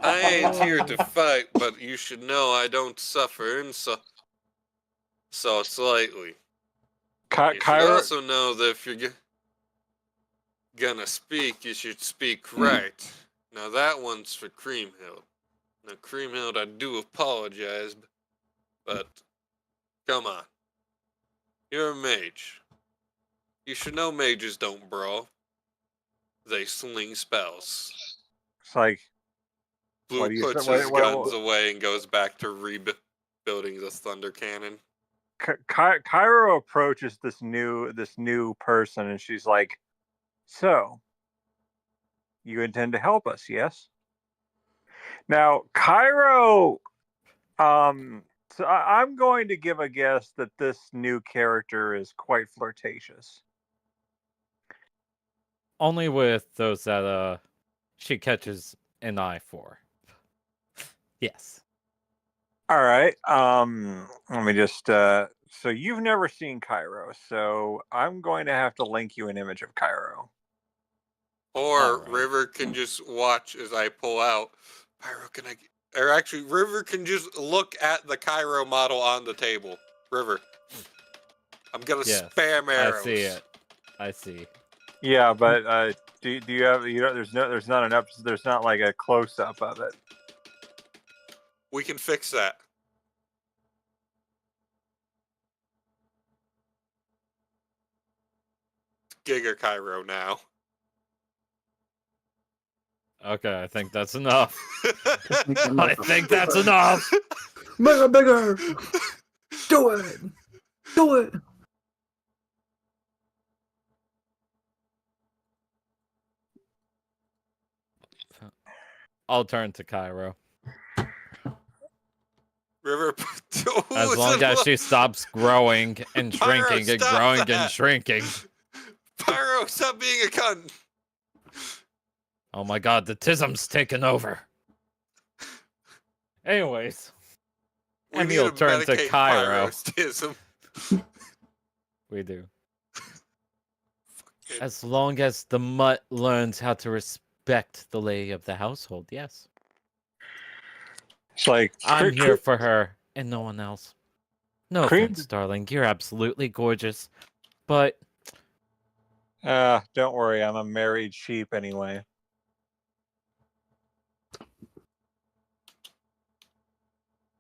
I ain't here to fight, but you should know I don't suffer insult slightly. You should also know that if you're gonna speak, you should speak right. Now that one's for Creamhild. Now Creamhild, I do apologize, but come on. You're a mage. You should know mages don't brawl. They sling spells. It's like Blue puts his guns away and goes back to rebuilding the thunder cannon. Cairo approaches this new person, and she's like, "So, you intend to help us, yes?" Now, Cairo, so I'm going to give a guess that this new character is quite flirtatious. Only with those that she catches an eye for. Yes. All right. Let me just. So you've never seen Cairo, so I'm going to have to link you an image of Cairo. Or River can just watch as I pull out. Or actually, River can just look at the Cairo model on the table. River. I'm gonna spam arrows. I see it. I see. Yeah, but do you have there's not like a close up of it. We can fix that. Giga Cairo now. Okay, I think that's enough. I think that's enough. Bigger. Do it. Do it. I'll turn to Cairo. River. As long as she stops growing and shrinking and growing and shrinking. Pyro, stop being a cunt. Oh my god, the tism's taken over. Anyways. Emmy will turn to Cairo. We do. As long as the mutt learns how to respect the lady of the household, yes. It's like I'm here for her and no one else. No offense, darling. You're absolutely gorgeous. But don't worry, I'm a married sheep anyway.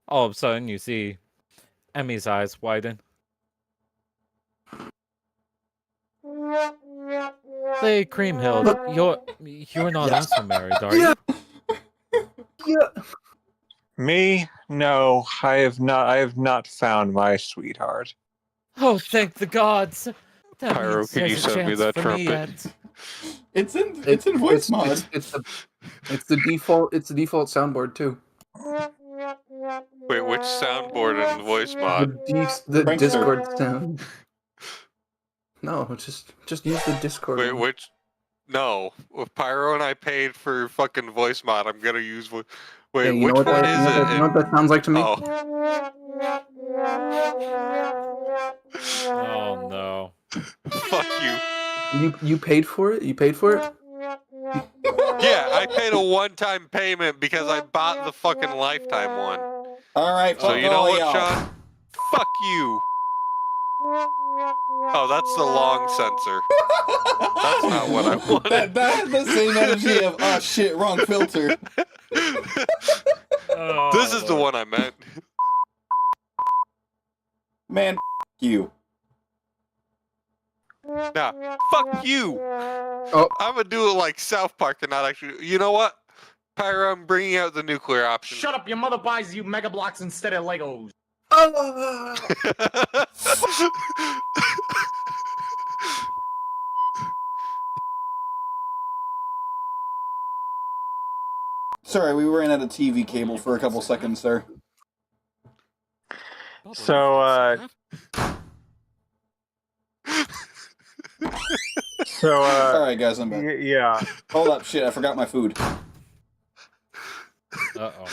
All of a sudden you see Emmy's eyes widen. Hey, Creamhill, you're not also married, are Yeah. you? Yeah. Me? No, I have not found my sweetheart. Oh, thank the gods! That Pyro, means can you there's a send me chance that for me trumpet? yet. It's in voice mod. It's the default soundboard too. Wait, which soundboard in the voice mod? The Prankster. Discord sound. No, just use the Discord Wait, one. which? No, if Pyro and I paid for fucking voice mod, I'm gonna use. Wait, Yeah, you know which what one that, is it? you know what that sounds like to me? Oh, Oh no. fuck you. You paid for it? You paid for it? Yeah, I paid a one-time payment because I bought the fucking lifetime one. All right, So fuck you know all what, y'all. Sean? Fuck you. Oh, that's the long sensor. That's not what I wanted. That had the same energy of oh shit, wrong filter. Oh, This is the Lord. one I meant. Man, you. Nah, fuck you. Oh. I'm gonna do it like South Park and not actually. You know what? Pyro, I'm bringing out the nuclear option. Shut up, your mother buys you Mega Blocks instead of Legos. Sorry, we ran out of TV cable for a couple seconds, sir. Bubble, So, you can't say So, All right, guys, I'm back. yeah. Hold up, shit, I forgot my food. Uh-oh.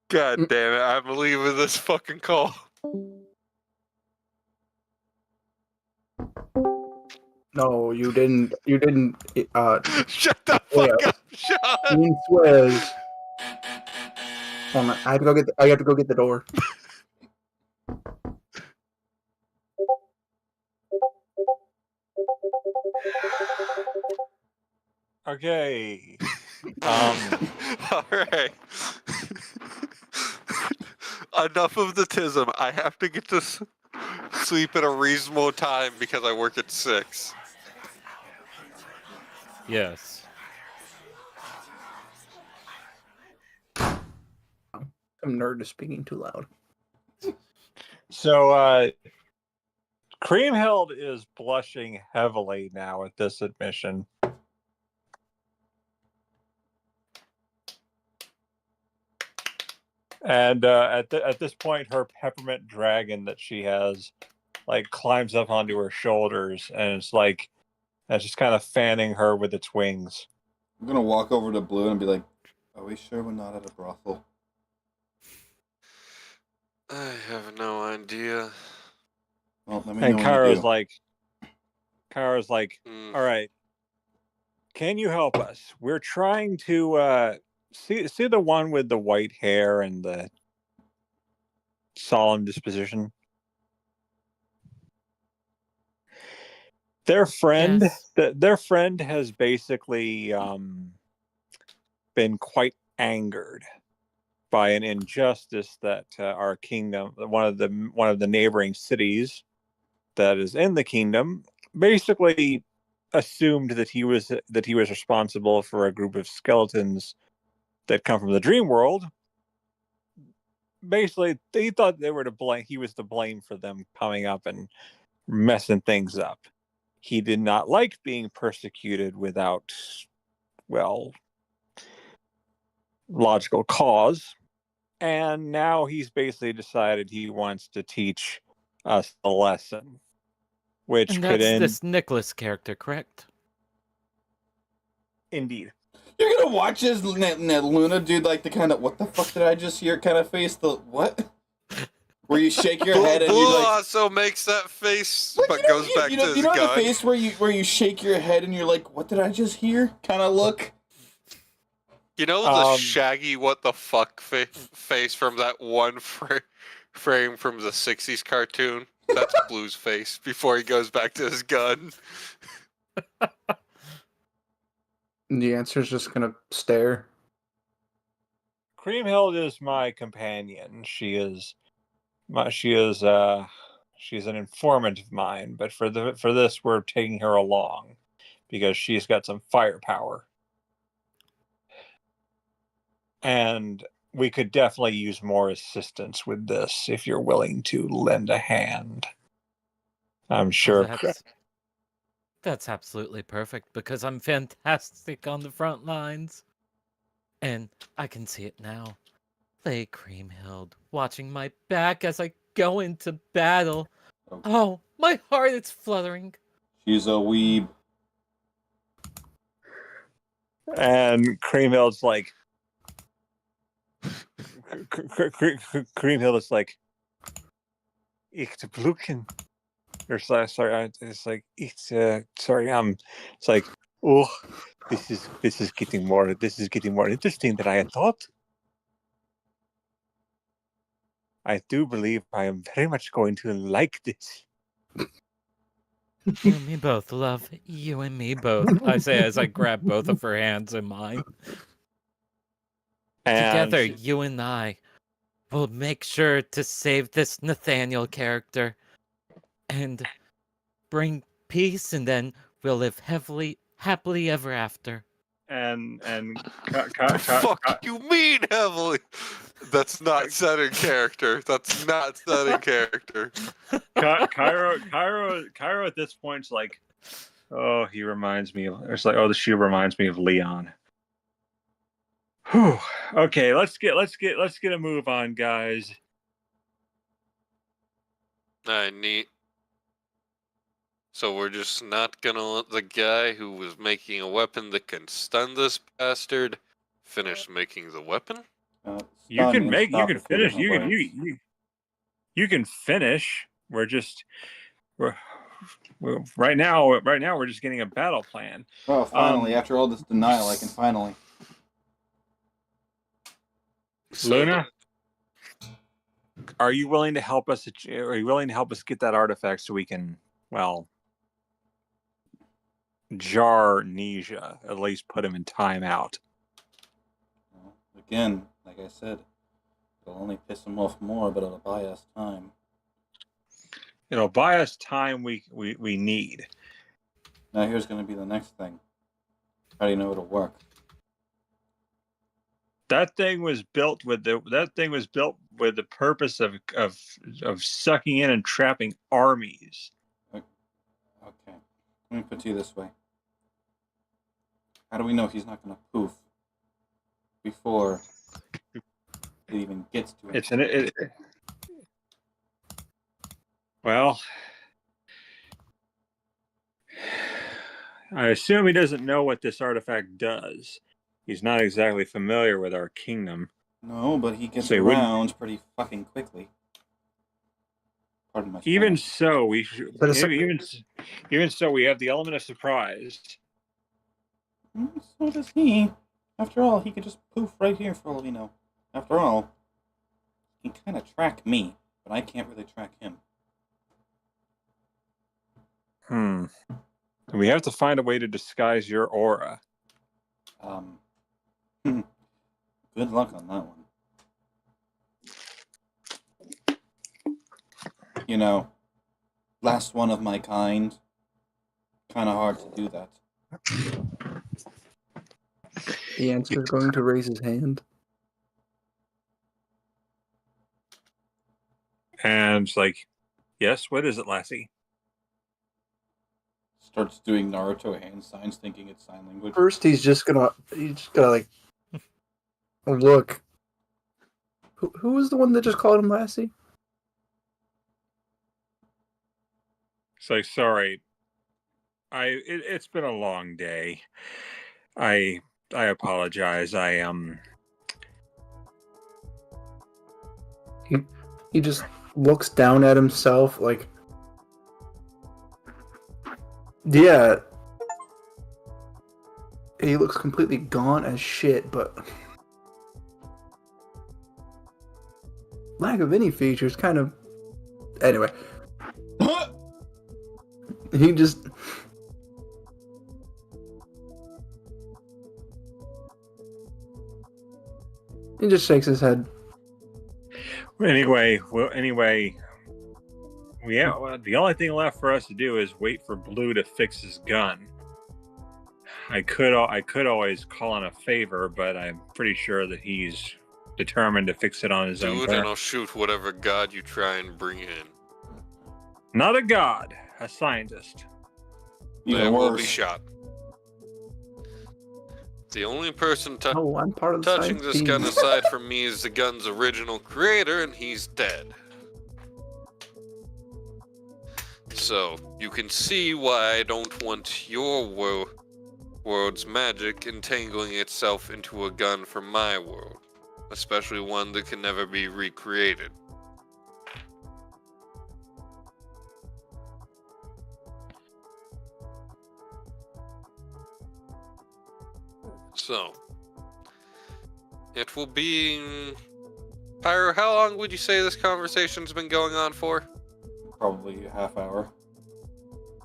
God damn it! I'm leaving this fucking call. No, you didn't. You didn't. Shut the Yeah. fuck up, Sean. Ian swears. Hold on, I have to go get. I have to go get the door. Okay. All right. Enough of the tism. I have to get to sleep at a reasonable time because I work at 6. Yes. Some nerd is speaking too loud. So, Creamhild is blushing heavily now at this admission. And at this point, her peppermint dragon that she has, like, climbs up onto her shoulders, and it's just kind of fanning her with its wings. I'm gonna walk over to Blue and be like, "Are we sure we're not at a brothel?" I have no idea. Well, let me And know when Kara's you do. like, Mm. all right, can you help us? We're trying to see the one with the white hair and the solemn disposition. Their friend, Yes. their friend has basically been quite angered by an injustice that our kingdom, one of the neighboring cities that is in the kingdom, basically assumed that he was responsible for a group of skeletons that come from the dream world. Basically, they thought they were to blame. He was to blame for them coming up and messing things up. He did not like being persecuted without, well, logical cause. And now he's basically decided he wants to teach us a lesson. Which And could that's end. this Nicholas character, correct? Indeed. You're gonna watch as Luna do like the kind of what the fuck did I just hear kind of face? The what? Where you shake your head and Blue you like. also makes that face, Like, but you know, goes back you to know, his you know gun. the face where you shake your head and you're like, what did I just hear? Kind of look. You know the shaggy what the fuck face from that one frame from the 60s cartoon? That's Blue's face before he goes back to his gun. And the answer is just gonna stare. Creamhild is my companion. She is She's an informant of mine, but for this, we're taking her along because she's got some firepower, and we could definitely use more assistance with this if you're willing to lend a hand. I'm sure. That's absolutely perfect because I'm fantastic on the front lines. And I can see it now. Lay Creamhild watching my back as I go into battle. Oh, my heart is fluttering. She's a weeb. And Creamhild's like, Creamhild is like, ich Bluken. Or sorry, it's like it's sorry, it's like, oh, this is getting more interesting than I had thought. I do believe I am very much going to like this. You and me both, love. You and me both. I say as I grab both of her hands in mine. And together, you and I will make sure to save this Nathaniel character and bring peace, and then we'll live happily ever after. And Fuck you mean heavily? That's not set in character. That's not set in character. Cairo at this point's like, oh, he reminds me of. It's like, oh, she reminds me of Leon. Whew. Okay, let's get a move on, guys. Neat. So we're just not gonna let the guy who was making a weapon that can stun this bastard finish making the weapon? You can finish. You can finish. We're right now we're just getting a battle plan. Oh, finally! After all this denial, I can finally. Luna, are you willing to help us? Are you willing to help us get that artifact so we can, well, jar Nisha, at least put him in timeout? Well, again, like I said, it'll only piss him off more, but it'll buy us time. It'll buy us time we need. Now here's going to be the next thing. How do you know it'll work? That thing was built with the purpose of sucking in and trapping armies. Okay. Let me put it to you this way. How do we know he's not going to poof before it even gets to him? Well, I assume he doesn't know what this artifact does. He's not exactly familiar with our kingdom. No, but he gets around pretty fucking quickly. Pardon my even Spanish. So, we should, even so, we have the element of surprise. So does he. After all, he could just poof right here for all we know. After all, he can kind of track me, but I can't really track him. We have to find a way to disguise your aura. Good luck on that one. You know, last one of my kind. Kind of hard to do that. The answer is going to raise his hand. And it's like, yes, what is it, Lassie? Starts doing Naruto hand signs, thinking it's sign language. First, he's just gonna like, look. Who was the one that just called him Lassie? It's like, sorry, it's been a long day. I apologize. He just looks down at himself like, yeah. He looks completely gaunt as shit, but lack of any features kind of. Anyway. He just. He just shakes his head. Anyway, The only thing left for us to do is wait for Blue to fix his gun. I could always call in a favor, but I'm pretty sure that he's determined to fix it on his Do own it, and terms. I'll shoot whatever god you try and bring in. Not a god, a scientist. Even They will be worse. shot. The only person Oh, I'm part of the touching science this team. gun aside from me is the gun's original creator, and he's dead. So, you can see why I don't want your world's magic entangling itself into a gun from my world. Especially one that can never be recreated. So, it will be... Pyro, how long would you say this conversation's been going on for? Probably a half hour.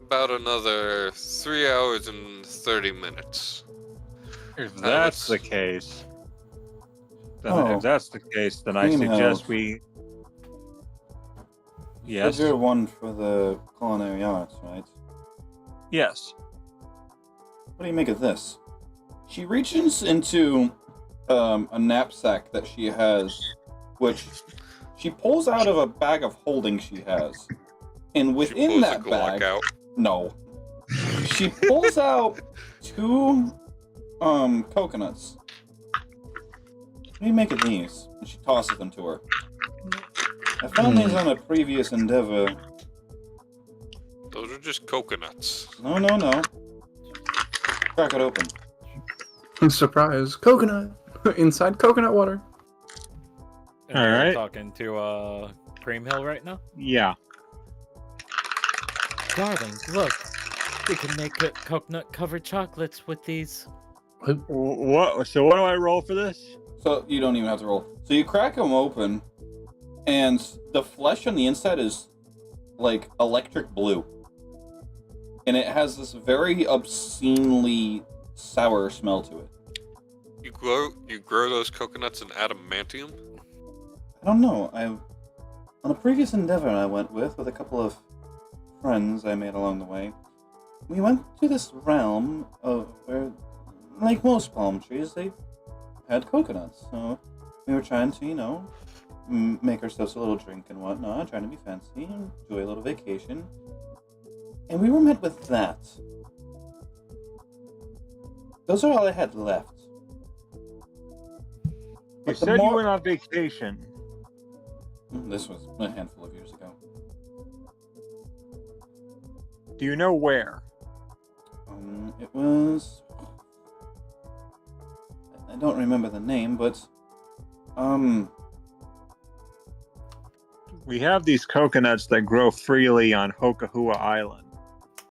About another 3 hours and 30 minutes. If that's the case, then I Green suggest Hills. we. Yes. Figure one for the culinary arts, right? Yes. What do you make of this? She reaches into a knapsack that she has, which she pulls out of a bag of holding she has. And within pulls that a Glock bag, out. no, she pulls out 2 coconuts. What do you make of these? And she tosses them to her. I found these on a previous endeavor. Those are just coconuts. No. Crack it open. Surprise! Coconut inside coconut water. And All you're right. talking to Cream Hill right now? Yeah. Darling, look. We can make coconut covered chocolates with these. What? So what do I roll for this? So you don't even have to roll. So you crack them open, and the flesh on the inside is like electric blue, and it has this very obscenely sour smell to it. You grow those coconuts in adamantium? I don't know. On a previous endeavor I went with a couple of friends I made along the way. We went to this realm of where, like most palm trees, they had coconuts. So we were trying to, make ourselves a little drink and whatnot, trying to be fancy, enjoy a little vacation. And we were met with that. Those are all I had left. You But the said you more- went on vacation. This was a handful of years ago. Do you know where? It was... I don't remember the name, but... We have these coconuts that grow freely on Hokahua Island.